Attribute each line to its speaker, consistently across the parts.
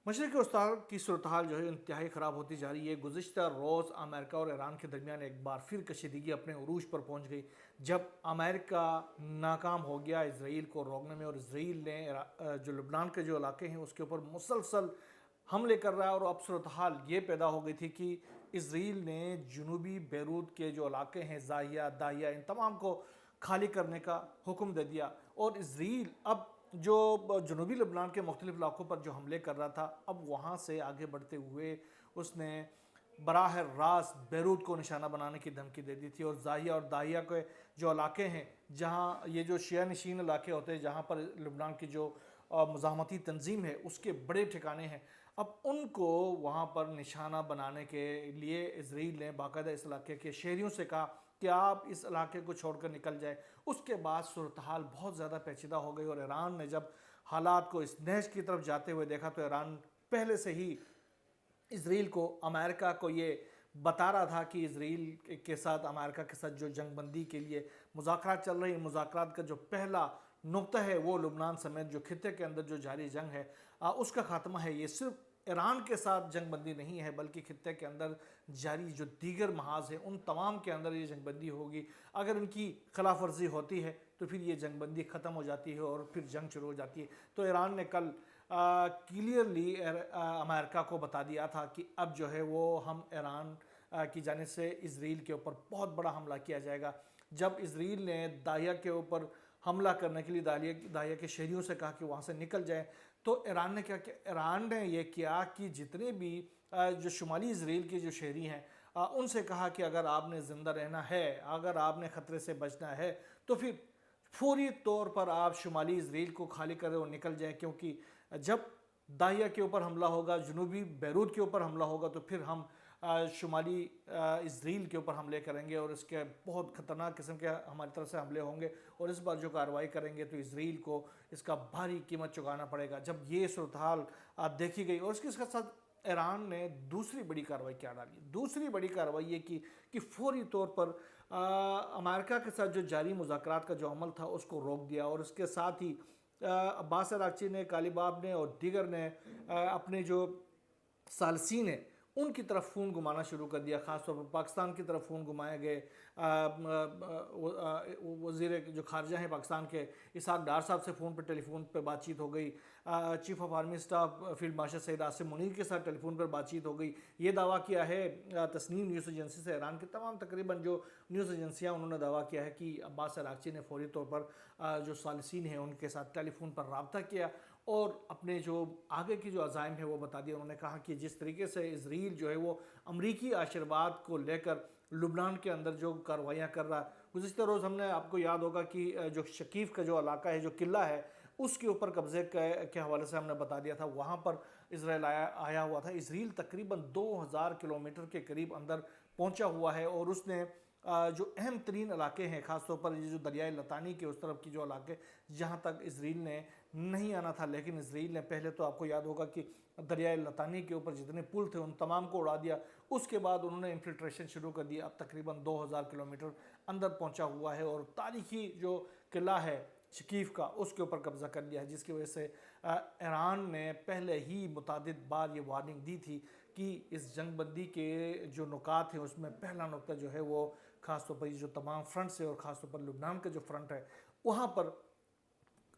Speaker 1: مشرق وسطی کی صورتحال جو ہے انتہائی خراب ہوتی جا رہی ہے۔ گزشتہ روز امریکہ اور ایران کے درمیان ایک بار پھر کشیدگی اپنے عروج پر پہنچ گئی، جب امریکہ ناکام ہو گیا اسرائیل کو روکنے میں، اور اسرائیل نے جو لبنان کے جو علاقے ہیں اس کے اوپر مسلسل حملے کر رہا ہے۔ اور اب صورتحال یہ پیدا ہو گئی تھی کہ اسرائیل نے جنوبی بیروت کے جو علاقے ہیں، زاہیہ، داہیہ، ان تمام کو خالی کرنے کا حکم دے دیا، اور اسرائیل اب جو جنوبی لبنان کے مختلف علاقوں پر جو حملے کر رہا تھا، اب وہاں سے آگے بڑھتے ہوئے اس نے براہ راست بیروت کو نشانہ بنانے کی دھمکی دے دی تھی، اور زاہیہ اور داہیہ کے جو علاقے ہیں، جہاں یہ جو شیعہ نشین علاقے ہوتے ہیں، جہاں پر لبنان کی جو مزاحمتی تنظیم ہے اس کے بڑے ٹھکانے ہیں، اب ان کو وہاں پر نشانہ بنانے کے لیے اسرائیل نے باقاعدہ اس علاقے کے شہریوں سے کہا کہ آپ اس علاقے کو چھوڑ کر نکل جائے۔ اس کے بعد صورتحال بہت زیادہ پیچیدہ ہو گئی، اور ایران نے جب حالات کو اس نہج کی طرف جاتے ہوئے دیکھا تو ایران پہلے سے ہی اسرائیل کو، امریکہ کو یہ بتا رہا تھا کہ اسرائیل کے ساتھ، امریکہ کے ساتھ جو جنگ بندی کے لیے مذاکرات چل رہے ہیں، مذاکرات کا جو پہلا نقطہ ہے وہ لبنان سمیت جو خطے کے اندر جو جاری جنگ ہے اس کا خاتمہ ہے۔ یہ صرف ایران کے ساتھ جنگ بندی نہیں ہے، بلکہ خطے کے اندر جاری جو دیگر محاذ ہیں ان تمام کے اندر یہ جنگ بندی ہوگی۔ اگر ان کی خلاف ورزی ہوتی ہے تو پھر یہ جنگ بندی ختم ہو جاتی ہے اور پھر جنگ شروع ہو جاتی ہے۔ تو ایران نے کل کلیئرلی امریکہ کو بتا دیا تھا کہ اب جو ہے وہ ہم ایران کی جانب سے اسرائیل کے اوپر بہت بڑا حملہ کیا جائے گا۔ جب اسرائیل نے داہیہ کے اوپر حملہ کرنے کے لیے داہیہ کے شہریوں سے کہا کہ وہاں سے نکل جائیں، تو ایران نے کیا کیا؟ ایران نے یہ کیا کہ جتنے بھی جو شمالی اسرائیل کے جو شہری ہیں ان سے کہا کہ اگر آپ نے زندہ رہنا ہے، اگر آپ نے خطرے سے بچنا ہے، تو پھر فوری طور پر آپ شمالی اسرائیل کو خالی کریں اور نکل جائیں، کیونکہ جب داہیہ کے اوپر حملہ ہوگا، جنوبی بیروت کے اوپر حملہ ہوگا، تو پھر ہم شمالی اسرائیل کے اوپر حملے کریں گے، اور اس کے بہت خطرناک قسم کے ہماری طرف سے حملے ہوں گے، اور اس بار جو کارروائی کریں گے تو اسرائیل کو اس کا بھاری قیمت چکانا پڑے گا۔ جب یہ صورتحال دیکھی گئی، اور اس کے ساتھ ایران نے دوسری بڑی کارروائی کیا ڈالی، دوسری بڑی کارروائی یہ کی کہ فوری طور پر امریکہ کے ساتھ جو جاری مذاکرات کا جو عمل تھا اس کو روک دیا، اور اس کے ساتھ ہی عباس عراقچی نے، کالیباف نے اور دیگر نے اپنے جو ثالثین ہیں ان کی طرف فون گھمانا شروع کر دیا، خاص طور پر پاکستان کی طرف فون گھمائے گئے۔ وزیر جو خارجہ ہیں پاکستان کے، اسحاق ڈار صاحب سے فون ٹیلی فون پہ بات چیت ہو گئی، chief of army staff field marshal Syed Asim Munir کے ساتھ ٹیلی فون پر بات چیت ہو گئی۔ یہ دعویٰ کیا ہے تسنیم نیوز ایجنسی سے، ایران کے تمام تقریباً جو نیوز ایجنسیاں انہوں نے دعویٰ کیا ہے کہ عباس عراقچی نے فوری طور پر جو ثالثین ہیں ان کے ساتھ ٹیلی فون پر رابطہ کیا، اور اپنے جو آگے کی جو عزائم ہے وہ بتا دیا۔ انہوں نے کہا کہ جس طریقے سے اسرائیل جو ہے وہ امریکی آشرواد کو لے کر لبنان کے اندر جو کارروائیاں کر رہا ہے، گزشتہ روز ہم نے آپ کو یاد ہوگا کہ جو شکیف کا جو علاقہ ہے، جو قلعہ ہے، اس کے اوپر قبضے کے حوالے سے ہم نے بتا دیا تھا، وہاں پر اسرائیل آیا ہوا تھا۔ اسرائیل تقریباً 2000 کلومیٹر کے قریب اندر پہنچا ہوا ہے، اور اس نے جو اہم ترین علاقے ہیں، خاص طور پر یہ جو دریائے لطانی کے اس طرف کی جو علاقے، جہاں تک اسرائیل نے نہیں آنا تھا، لیکن اسرائیل نے پہلے تو آپ کو یاد ہوگا کہ دریائے لطانی کے اوپر جتنے پل تھے ان تمام کو اڑا دیا۔ اس کے بعد انہوں نے انفلٹریشن شروع کر دیا، اب تقریباً 2000 کلومیٹر اندر پہنچا ہوا ہے، اور تاریخی جو قلعہ ہے شکیف کا اس کے اوپر قبضہ کر لیا ہے، جس کی وجہ سے ایران نے پہلے ہی متعدد بار یہ وارننگ دی تھی کہ اس جنگ بندی کے جو نکات ہیں اس میں پہلا نقطہ جو ہے وہ خاص طور پر یہ جو تمام فرنٹس ہیں، اور خاص طور پر لبنان کا جو فرنٹ ہے وہاں پر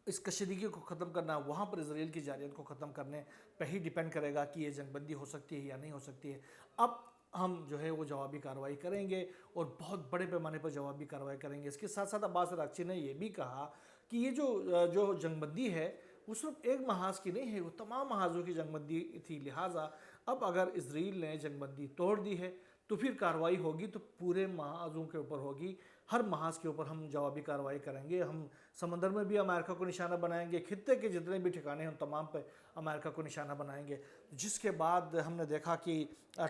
Speaker 1: اس کشیدگی کو ختم کرنا، وہاں پر اسرائیل کی جارحیت کو ختم کرنے پہ ہی ڈیپینڈ کرے گا کہ یہ جنگ بندی ہو سکتی ہے یا نہیں ہو سکتی ہے۔ اب ہم جو ہے وہ جوابی کارروائی کریں گے، اور بہت بڑے پیمانے پر جوابی کارروائی کریں گے۔ اس کے ساتھ ساتھ عباس عراقچی نے یہ بھی کہا کہ یہ جو جنگ بندی ہے وہ صرف ایک محاذ کی نہیں ہے، وہ تمام محاذوں کی جنگ بندی تھی، لہٰذا اب اگر اسرائیل نے جنگ بندی توڑ دی ہے تو پھر کارروائی ہوگی تو پورے محاذوں کے اوپر ہوگی، ہر محاذ کے اوپر ہم جوابی کارروائی کریں گے۔ ہم سمندر میں بھی امریکہ کو نشانہ بنائیں گے، خطے کے جتنے بھی ٹھکانے ہیں ان تمام پہ امریکہ کو نشانہ بنائیں گے، جس کے بعد ہم نے دیکھا کہ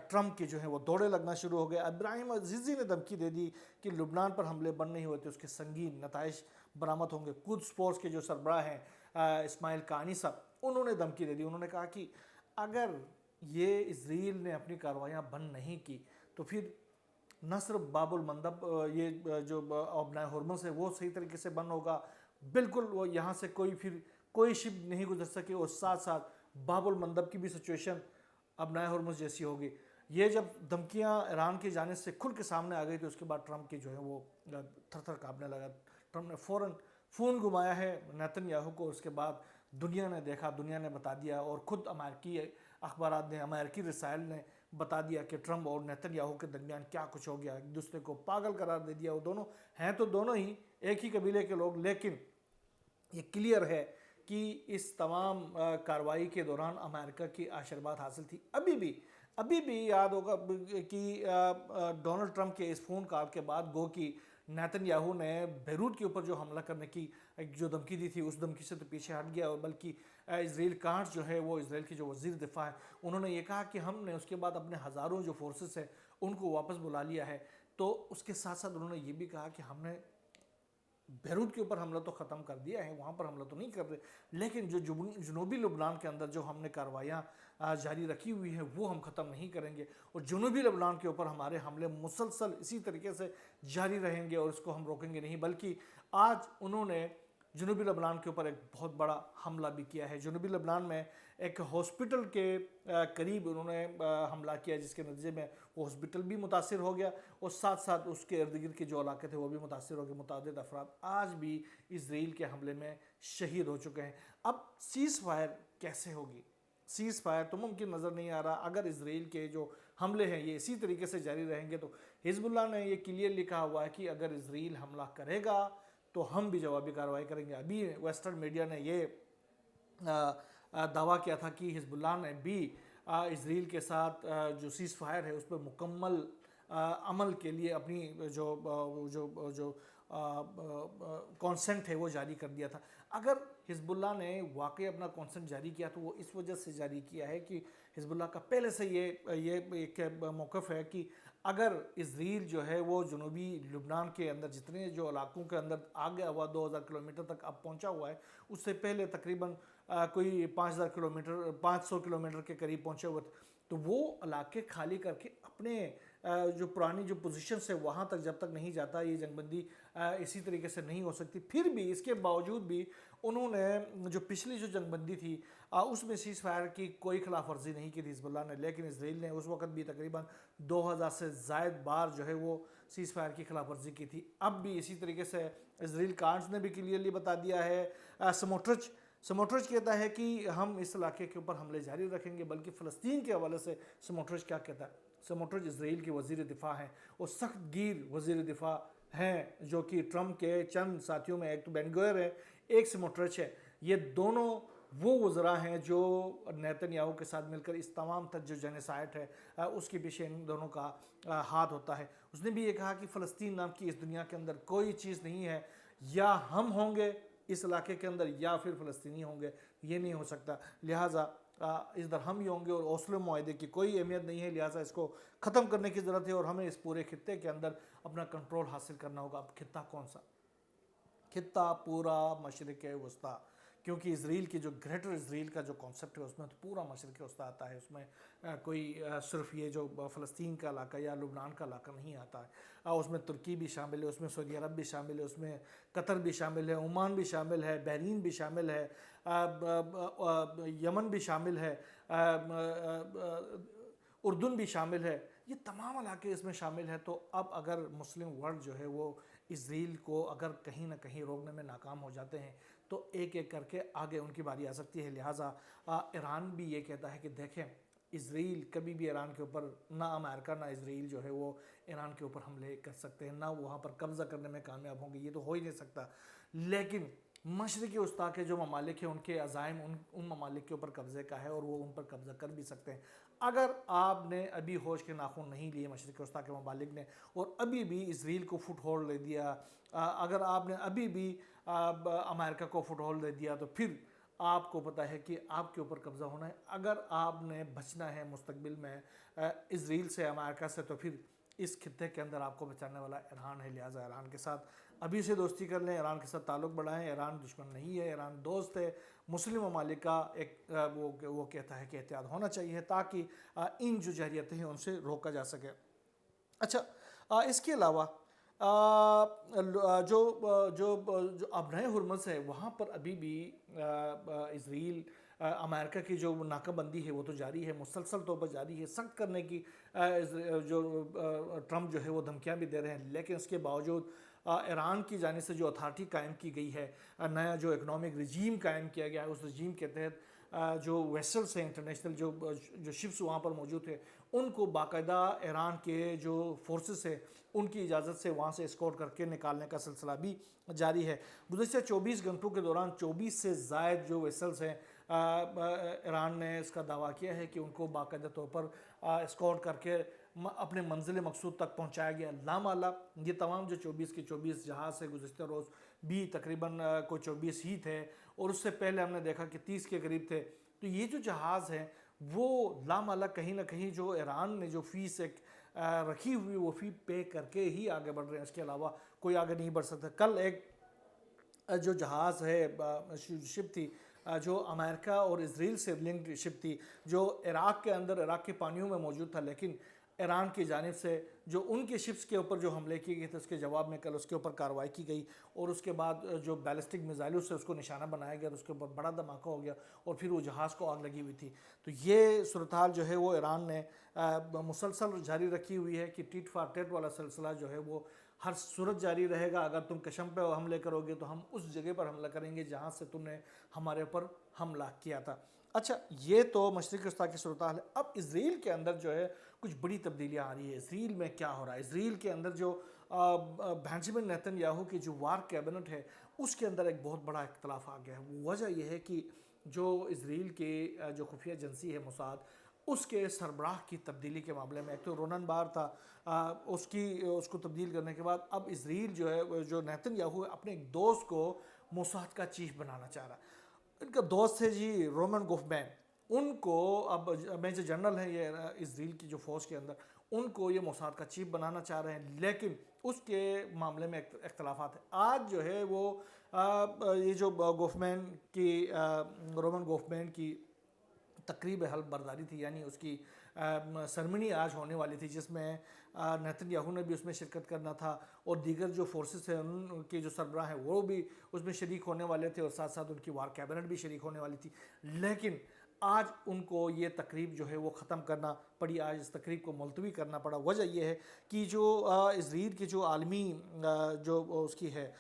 Speaker 1: ٹرمپ کے جو ہیں وہ دوڑے لگنا شروع ہو گئے۔ ابراہیم عزیزی نے دھمکی دے دی کہ لبنان پر حملے بند نہیں ہوتے اس کے سنگین نتائج برآمد ہوں گے۔ قدس فورس کے جو سربراہ ہیں اسماعیل کانی صاحب، انہوں نے دھمکی دے دی، انہوں نے کہا کہ اگر یہ اسرائیل نے اپنی کارروائیاں بند نہیں کی تو پھر نہ صرف باب المندب یہ جو ابنائے ہرمز ہے وہ صحیح طریقے سے بند ہوگا، بالکل وہ یہاں سے کوئی شپ نہیں گزر سکے، اور ساتھ ساتھ باب المندب کی بھی سچویشن اب نئے ہرمز جیسی ہوگی. یہ جب دھمکیاں ایران کی جانب سے کھل کے سامنے آ گئی تو اس کے بعد ٹرمپ کی جو ہے وہ تھر تھر کانپنے لگا. ٹرمپ نے فوراً فون گھمایا ہے نیتن یاہو کو. اس کے بعد دنیا نے دیکھا, دنیا نے بتا دیا, اور خود امریکی اخبارات نے, امریکی رسائل نے بتا دیا کہ ٹرمپ اور نیتن یاہو کے درمیان کیا کچھ ہو گیا. ایک دوسرے کو پاگل قرار دے دیا. وہ دونوں ہیں تو دونوں ہی ایک ہی قبیلے کے لوگ, لیکن یہ کلیئر ہے کہ اس تمام کارروائی کے دوران امریکہ کی آشرواد حاصل تھی. ابھی بھی یاد ہوگا کہ ڈونلڈ ٹرمپ کے اس فون کال کے بعد گو کہ نیتن یاہو نے بیروت کے اوپر جو حملہ کرنے کی جو دھمکی دی تھی, اس دھمکی سے تو پیچھے ہٹ گیا, بلکہ اسرائیل کانٹس جو ہے وہ اسرائیل کے جو وزیر دفاع ہے انہوں نے یہ کہا کہ ہم نے اس کے بعد اپنے ہزاروں جو فورسز ہیں ان کو واپس بلا لیا ہے. تو اس کے ساتھ ساتھ انہوں نے یہ بھی کہا کہ ہم نے بیروت کے اوپر حملہ تو ختم کر دیا ہے, وہاں پر حملہ تو نہیں کر رہے, لیکن جو جنوبی لبنان کے اندر جو ہم نے کارروائیاں جاری رکھی ہوئی ہیں وہ ہم ختم نہیں کریں گے, اور جنوبی لبنان کے اوپر ہمارے حملے مسلسل اسی طریقے سے جاری رہیں گے اور اس کو ہم روکیں گے نہیں. بلکہ آج انہوں نے جنوبی لبنان کے اوپر ایک بہت بڑا حملہ بھی کیا ہے. جنوبی لبنان میں ایک ہاسپٹل کے قریب انہوں نے حملہ کیا, جس کے نتیجے میں وہ ہاسپٹل بھی متاثر ہو گیا اور ساتھ ساتھ اس کے ارد گرد کے جو علاقے تھے وہ بھی متاثر ہو گئے. متعدد افراد آج بھی اسرائیل کے حملے میں شہید ہو چکے ہیں. اب سیز فائر کیسے ہوگی؟ سیز فائر تو ممکن نظر نہیں آ رہا. اگر اسرائیل کے جو حملے ہیں یہ اسی طریقے سے جاری رہیں گے تو حزب اللہ نے یہ کلیئر لکھا ہوا ہے کہ اگر اسرائیل حملہ کرے گا تو ہم بھی جوابی کارروائی کریں گے. ابھی ویسٹرن میڈیا نے یہ دعویٰ کیا تھا کہ حزب اللہ نے بھی اسرائیل کے ساتھ جو سیز فائر ہے اس پر مکمل عمل کے لیے اپنی جو کانسنٹ ہے وہ جاری کر دیا تھا. اگر حزب اللہ نے واقعی اپنا کانسنٹ جاری کیا تو وہ اس وجہ سے جاری کیا ہے کہ حزب اللہ کا پہلے سے یہ ایک موقف ہے کہ اگر اسرائیل جو ہے وہ جنوبی لبنان کے اندر جتنے جو علاقوں کے اندر آگے ہوا 2000 کلومیٹر تک اب پہنچا ہوا ہے, اس سے پہلے تقریباً کوئی 5000 کلومیٹر 500 کلومیٹر کے قریب پہنچے ہوئے تھے, تو وہ علاقے خالی کر کے اپنے جو پرانی جو پوزیشنز ہے وہاں تک جب تک نہیں جاتا یہ جنگ بندی اسی طریقے سے نہیں ہو سکتی. پھر بھی اس کے باوجود بھی انہوں نے جو پچھلی جو جنگ بندی تھی اس میں سیز فائر کی کوئی خلاف ورزی نہیں کی تھی حزب اللہ نے, لیکن اسرائیل نے اس وقت بھی تقریباً 2000 سے زائد بار جو ہے وہ سیز فائر کی خلاف ورزی کی تھی. اب بھی اسی طریقے سے اسرائیل کانٹس نے بھی کلیئرلی بتا دیا ہے. سموٹرچ کہتا ہے کہ ہم اس علاقے کے اوپر حملے جاری رکھیں گے, بلکہ فلسطین کے حوالے سے سموٹرچ کیا کہتا ہے؟ سموٹرچ اسرائیل کے وزیر دفاع ہیں, اور سخت گیر وزیر دفاع ہیں جو کہ ٹرمپ کے چند ساتھیوں میں ایک تو بین گوئر ہے, ایک سموٹرچ ہے. یہ دونوں وہ وزراء ہیں جو نیتن یاہو کے ساتھ مل کر اس تمام تر جو جینیسائڈ ہے اس کے پیچھے ان دونوں کا ہاتھ ہوتا ہے. اس نے بھی یہ کہا کہ فلسطین نام کی اس دنیا کے اندر کوئی چیز نہیں ہے, یا ہم ہوں گے اس علاقے کے اندر یا پھر فلسطینی ہوں گے, یہ نہیں ہو سکتا. لہٰذا اس در ہم ہی ہوں گے, اور اوسلو معاہدے کی کوئی اہمیت نہیں ہے, لہٰذا اس کو ختم کرنے کی ضرورت ہے اور ہمیں اس پورے خطے کے اندر اپنا کنٹرول حاصل کرنا ہوگا. اب خطہ کون سا؟ خطہ پورا مشرق وسطیٰ, کیونکہ اسرائیل کی جو گریٹر اسرائیل کا جو کانسیپٹ ہے اس میں تو پورا مشرق وسطیٰ آتا ہے. اس میں کوئی صرف یہ جو فلسطین کا علاقہ یا لبنان کا علاقہ نہیں آتا ہے. اس میں ترکی بھی شامل ہے, اس میں سعودی عرب بھی شامل ہے, اس میں قطر بھی شامل ہے, عمان بھی شامل ہے, بحرین بھی شامل ہے, یمن بھی شامل ہے, اردن بھی شامل ہے. یہ تمام علاقے اس میں شامل ہے. تو اب اگر مسلم ورلڈ جو ہے وہ اسرائیل کو اگر کہیں نہ کہیں روکنے میں ناکام ہو جاتے ہیں تو ایک ایک کر کے آگے ان کی باری آ سکتی ہے. لہٰذا ایران بھی یہ کہتا ہے کہ دیکھیں اسرائیل کبھی بھی ایران کے اوپر, نہ امریکہ نہ اسرائیل جو ہے وہ ایران کے اوپر حملے کر سکتے ہیں, نہ وہاں پر قبضہ کرنے میں کامیاب ہوں گے, یہ تو ہو ہی نہیں سکتا. لیکن مشرقی وسطیٰ کے جو ممالک ہیں ان کے عزائم ان ممالک کے اوپر قبضے کا ہے, اور وہ ان پر قبضہ کر بھی سکتے ہیں. اگر آپ نے ابھی ہوش کے ناخن نہیں لیے مشرقی وسطیٰ کے ممالک نے, اور ابھی بھی اسرائیل کو فٹ ہولڈ دے دیا, اگر آپ نے ابھی بھی امریکہ کو فٹ ہولڈ دے دیا, تو پھر آپ کو پتہ ہے کہ آپ کے اوپر قبضہ ہونا ہے. اگر آپ نے بچنا ہے مستقبل میں اسرائیل سے, امریکہ سے, تو پھر اس خطے کے اندر آپ کو بچانے والا ایران ہے. لہٰذا ایران کے ساتھ ابھی سے دوستی کر لیں, ایران کے ساتھ تعلق بڑھائیں. ایران دشمن نہیں ہے, ایران دوست ہے. مسلم ممالک کا ایک وہ کہتا ہے کہ احتیاط ہونا چاہیے تاکہ ان جو جہریتیں ہیں ان سے روکا جا سکے. اچھا, اس کے علاوہ جو ابنائے ہرمز ہے وہاں پر ابھی بھی اسرائیل امریکہ کی جو ناکہ بندی ہے وہ تو جاری ہے، مسلسل طور پر جاری ہے، سخت کرنے کی جو ٹرمپ جو ہے وہ دھمکیاں بھی دے رہے ہیں، لیکن اس کے باوجود ایران کی جانب سے جو اتھارٹی قائم کی گئی ہے، نیا جو اکنامک رجیم قائم کیا گیا ہے، اس رجیم کے تحت جو ویسلز ہیں انٹرنیشنل جو شپس وہاں پر موجود ہیں، ان کو باقاعدہ ایران کے جو فورسز ہیں ان کی اجازت سے وہاں سے اسکورٹ کر کے نکالنے کا سلسلہ بھی جاری ہے۔ گزشتہ 24 گھنٹوں کے دوران 24 سے زائد جو ویسلز ہیں ایران نے اس کا دعویٰ کیا ہے کہ ان کو باقاعدہ طور پر اسکورٹ کر کے اپنے منزل مقصود تک پہنچایا گیا۔ لامعلہ یہ تمام جو 24 کے 24 جہاز سے گزشتہ روز بھی تقریباً کوئی 24 ہی تھے، اور اس سے پہلے ہم نے دیکھا کہ 30 کے قریب تھے۔ تو یہ جو جہاز ہیں وہ لامعلہ کہیں نہ کہیں جو ایران نے جو فیس ایک رکھی ہوئی وہ فی پے کر کے ہی آگے بڑھ رہے ہیں، اس کے علاوہ کوئی آگے نہیں بڑھ سکتا۔ کل ایک جو جہاز ہے شپ تھی جو امریکہ اور اسرائیل سے لنکڈ شپ تھی، جو عراق کے اندر عراق کے پانیوں میں موجود تھا، لیکن ایران کی جانب سے جو ان کے شپس کے اوپر جو حملے کیے گئے تھے اس کے جواب میں کل اس کے اوپر کارروائی کی گئی، اور اس کے بعد جو بیلسٹک میزائلوں سے اس کو نشانہ بنایا گیا اور اس کے اوپر بڑا دھماکہ ہو گیا اور پھر وہ جہاز کو آگ لگی ہوئی تھی۔ تو یہ صورتحال جو ہے وہ ایران نے مسلسل جاری رکھی ہوئی ہے کہ ٹیٹ فار ٹیٹ والا سلسلہ جو ہے وہ ہر صورت جاری رہے گا۔ اگر تم کشم پہ حملے کرو گے تو ہم اس جگہ پر حملہ کریں گے جہاں سے تم نے ہمارے اوپر حملہ کیا تھا۔ اچھا، یہ تو مشرق وسطیٰ کی صورتحال ہے۔ اب اسرائیل کے اندر جو ہے کچھ بڑی تبدیلیاں آ رہی ہے۔ اسرائیل میں کیا ہو رہا ہے؟ اسرائیل کے اندر جو بینجامن نیتن یاہو کی جو وار کیبنٹ ہے اس کے اندر ایک بہت بڑا اختلاف آ گیا ہے۔ وجہ یہ ہے کہ جو اسرائیل کے جو خفیہ ایجنسی ہے موساد، اس کے سربراہ کی تبدیلی کے معاملے میں، ایک تو رونن بار تھا، اس کو تبدیل کرنے کے بعد اب اسرائیل جو ہے جو نیتن یاہو ہے اپنے ایک دوست کو موساد کا چیف بنانا چاہ رہا ہے۔ ان کا دوست ہے جی رومن گوفمین، ان کو اب میجر جنرل ہیں یہ اسرائیل کی جو فوج کے اندر، ان کو یہ موساد کا چیف بنانا چاہ رہے ہیں، لیکن اس کے معاملے میں اختلافات ہیں۔ آج جو ہے وہ یہ جو گوفمین کی رومن گوفمین کی تقریب حلف برداری تھی، یعنی اس کی سرمنی آج ہونے والی تھی، جس میں نیتن یاہو نے بھی اس میں شرکت کرنا تھا اور دیگر جو فورسز ہیں ان کے جو سربراہ ہیں وہ بھی اس میں شریک ہونے والے تھے، اور ساتھ ساتھ ان کی وار کیبنٹ بھی شریک ہونے والی تھی، لیکن آج ان کو یہ تقریب جو ہے وہ ختم کرنا پڑی، آج اس تقریب کو ملتوی کرنا پڑا۔ وجہ یہ ہے کہ جو اسرائیل کی جو عالمی جو اس کی ہے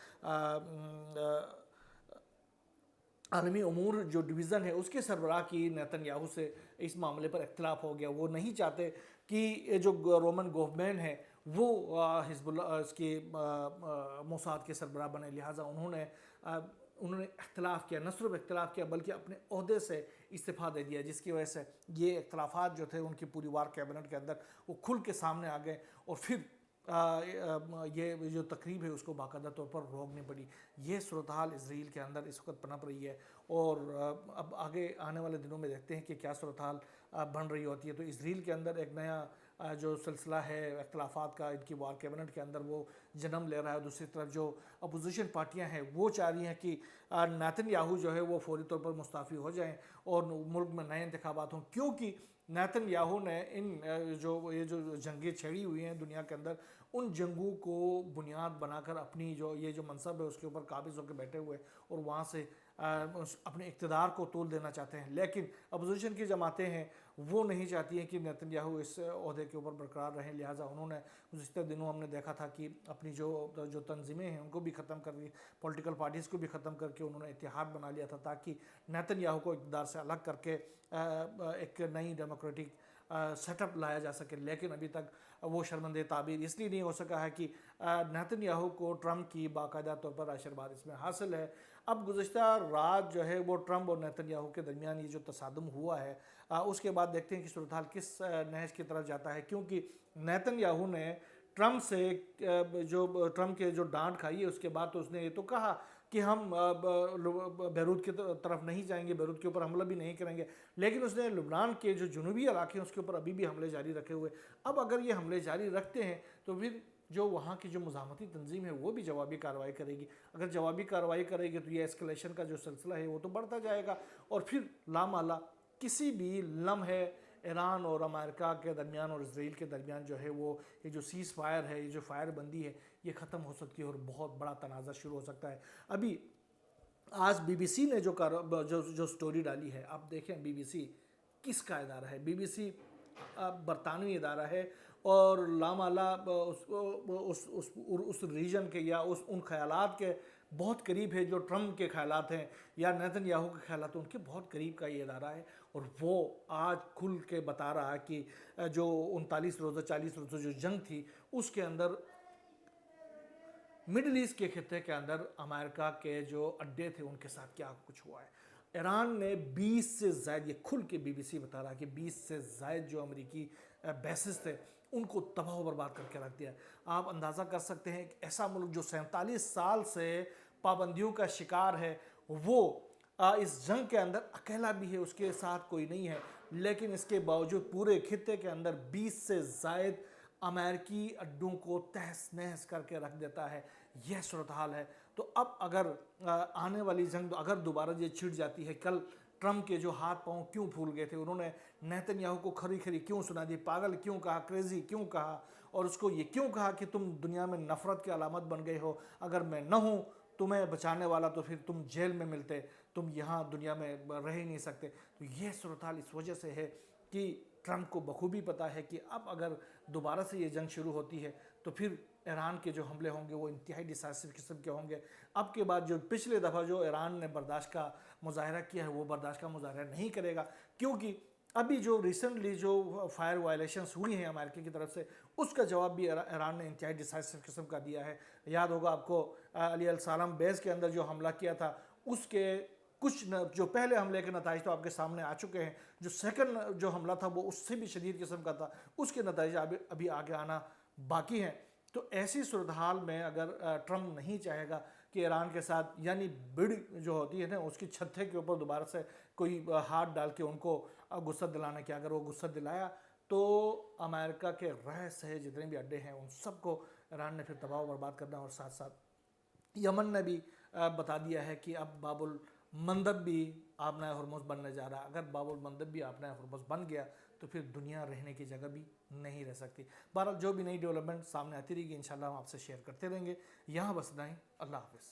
Speaker 1: عالمی امور جو ڈویژن ہے اس کے سربراہ کی نیتن یاہو سے اس معاملے پر اختلاف ہو گیا۔ وہ نہیں چاہتے کہ جو رومن گوفمین ہے وہ حزب اللہ اس کے موساد کے سربراہ بنے، لہٰذا انہوں نے اختلاف کیا، نہ صرف اختلاف کیا بلکہ اپنے عہدے سے استعفیٰ دے دیا، جس کی وجہ سے یہ اختلافات جو تھے ان کی پوری وار کیبنٹ کے اندر وہ کھل کے سامنے آ گئے، اور پھر یہ جو تقریب ہے اس کو باقاعدہ طور پر روکنی پڑی۔ یہ صورتحال اسرائیل کے اندر اس وقت پنپ رہی ہے، اور اب آگے آنے والے دنوں میں دیکھتے ہیں کہ کیا صورتحال بن رہی ہوتی ہے۔ تو اسرائیل کے اندر ایک نیا جو سلسلہ ہے اختلافات کا ان کی وار کیبنٹ کے اندر وہ جنم لے رہا ہے۔ دوسری طرف جو اپوزیشن پارٹیاں ہیں وہ چاہ رہی ہیں کہ نیتن یاہو جو ہے وہ فوری طور پر مستعفی ہو جائیں اور ملک میں نئے انتخابات ہوں، کیونکہ نیتن یاہو نے یہ جو جنگیں چھیڑی ہوئی ہیں دنیا کے اندر، ان جنگوں کو بنیاد بنا کر اپنی یہ جو منصب ہے اس کے اوپر قابض ہو کے بیٹھے ہوئے اور وہاں سے اپنے اقتدار کو طول دینا چاہتے ہیں، لیکن اپوزیشن کی جماعتیں ہیں وہ نہیں چاہتی ہیں کہ نیتن یاہو اس عہدے کے اوپر برقرار رہیں، لہٰذا انہوں نے گزشتہ دنوں ہم نے دیکھا تھا کہ اپنی جو تنظیمیں ہیں ان کو بھی ختم کر دی، پولیٹیکل پارٹیز کو بھی ختم کر کے انہوں نے اتحاد بنا لیا تھا تاکہ نیتن یاہو کو اقتدار سے الگ کر کے ایک نئی ڈیموکریٹک سیٹ اپ لایا جا سکے، لیکن ابھی تک وہ شرمندہ تعبیر اس لیے نہیں ہو سکا ہے کہ نیتن یاہو کو ٹرمپ کی باقاعدہ طور پر آشرواد اس میں حاصل ہے۔ اب گزشتہ رات جو ہے وہ ٹرمپ اور نیتن یاہو کے درمیان یہ جو تصادم ہوا ہے اس کے بعد دیکھتے ہیں کہ صورتحال کس نہج کی طرف جاتا ہے، کیونکہ نیتن یاہو نے ٹرمپ سے ٹرمپ کے جو ڈانٹ کھائی ہے اس کے بعد تو اس نے یہ تو کہا کہ ہم بیروت کی طرف نہیں جائیں گے، بیروت کے اوپر حملہ بھی نہیں کریں گے، لیکن اس نے لبنان کے جو جنوبی علاقے ہیں اس کے اوپر ابھی بھی حملے جاری رکھے ہوئے۔ اب اگر یہ حملے جاری رکھتے ہیں تو پھر جو وہاں کی جو مزاحمتی تنظیم ہے وہ بھی جوابی کارروائی کرے گی، اگر جوابی کارروائی کرے گی تو یہ اسکلیشن کا جو سلسلہ ہے وہ تو بڑھتا جائے گا، اور پھر لامحالہ کسی بھی لمحے ایران اور امریکہ کے درمیان اور اسرائیل کے درمیان جو ہے وہ یہ جو سیز فائر ہے، یہ جو فائر بندی ہے، یہ ختم ہو سکتی ہے اور بہت بڑا تنازع شروع ہو سکتا ہے۔ ابھی آج بی بی سی نے جو سٹوری ڈالی ہے، آپ دیکھیں بی بی سی کس کا ادارہ ہے؟ بی بی سی برطانوی ادارہ ہے، اور لامالا اس ریجن کے یا ان خیالات کے بہت قریب ہے جو ٹرمپ کے خیالات ہیں یا نیتن یاہو کے خیالات ہیں، ان کے بہت قریب کا یہ ادارہ ہے، اور وہ آج کھل کے بتا رہا ہے کہ جو 39 روزہ 40 روزہ جو جنگ تھی اس کے اندر مڈل ایسٹ کے خطے کے اندر امریکہ کے جو اڈے تھے ان کے ساتھ کیا کچھ ہوا ہے۔ ایران نے 20 سے زائد، یہ کھل کے بی بی سی بتا رہا ہے کہ 20 سے زائد جو امریکی بیسز تھے ان کو تباہ و برباد کر کے رکھ دیا۔ آپ اندازہ کر سکتے ہیں کہ ایسا ملک جو 47 سال سے پابندیوں کا شکار ہے، وہ اس جنگ کے اندر اکیلا بھی ہے، اس کے ساتھ کوئی نہیں ہے، لیکن اس کے باوجود پورے خطے کے اندر 20 سے زائد امریکی اڈوں کو تہس نہس کر کے رکھ دیتا ہے۔ یہ صورتحال ہے۔ تو اب اگر آنے والی جنگ اگر دوبارہ یہ چھڑ جاتی ہے، کل ٹرمپ کے جو ہاتھ پاؤں کیوں پھول گئے تھے، انہوں نے نیتن یاہو کو کھری کھری کیوں سنا دی، پاگل کیوں کہا، کریزی کیوں کہا، اور اس کو یہ کیوں کہا کہ تم دنیا میں نفرت کی علامت بن گئے ہو، اگر میں نہ ہوں تمہیں بچانے والا تو پھر تم جیل میں ملتے، تم یہاں دنیا میں رہ ہی نہیں سکتے۔ تو یہ صورتحال اس وجہ سے ہے کہ ٹرمپ کو بخوبی پتہ ہے کہ اب اگر دوبارہ سے یہ جنگ شروع ہوتی ہے تو پھر ایران کے جو حملے ہوں گے وہ انتہائی ڈیسائسو قسم کے ہوں گے۔ اب کے بعد جو پچھلے دفعہ جو ایران نے برداشت کا مظاہرہ کیا ہے وہ برداشت کا مظاہرہ نہیں کرے گا، کیونکہ ابھی جو ریسنٹلی جو فائر وائلیشنز ہوئی ہیں امریکہ کی طرف سے، اس کا جواب بھی ایران نے انتہائی ڈیسائسو قسم کا دیا ہے۔ یاد ہوگا آپ کو علی السلام بیس کے اندر جو حملہ کیا تھا، اس کے کچھ جو پہلے حملے کے نتائج تو آپ کے سامنے آ چکے ہیں، جو سیکنڈ جو حملہ تھا وہ اس سے بھی شدید قسم کا تھا، اس کے نتائج ابھی آگے آنا باقی ہیں۔ تو ایسی صورتحال میں اگر ٹرمپ نہیں چاہے گا کہ ایران کے ساتھ یعنی بڑ جو ہوتی ہے نا اس کی چھتے کے اوپر دوبارہ سے کوئی ہاتھ ڈال کے ان کو غصہ دلانے کی، اگر وہ غصہ دلایا تو امریکہ کے رہ سہے جتنے بھی اڈے ہیں ان سب کو ایران نے پھر تباہ و برباد کرنا، اور ساتھ ساتھ یمن نے بھی بتا دیا ہے کہ اب باب المندب بھی آبنائے ہرمز بننے جا رہا ہے۔ اگر باب المندب بھی آبنائے ہرمز بن گیا تو پھر دنیا رہنے کی جگہ بھی نہیں رہ سکتی۔ بہرحال جو بھی نئی ڈیولپمنٹ سامنے آتی رہے گی انشاءاللہ ہم آپ سے شیئر کرتے رہیں گے۔ یہاں بس اتنا ہی، اللہ حافظ۔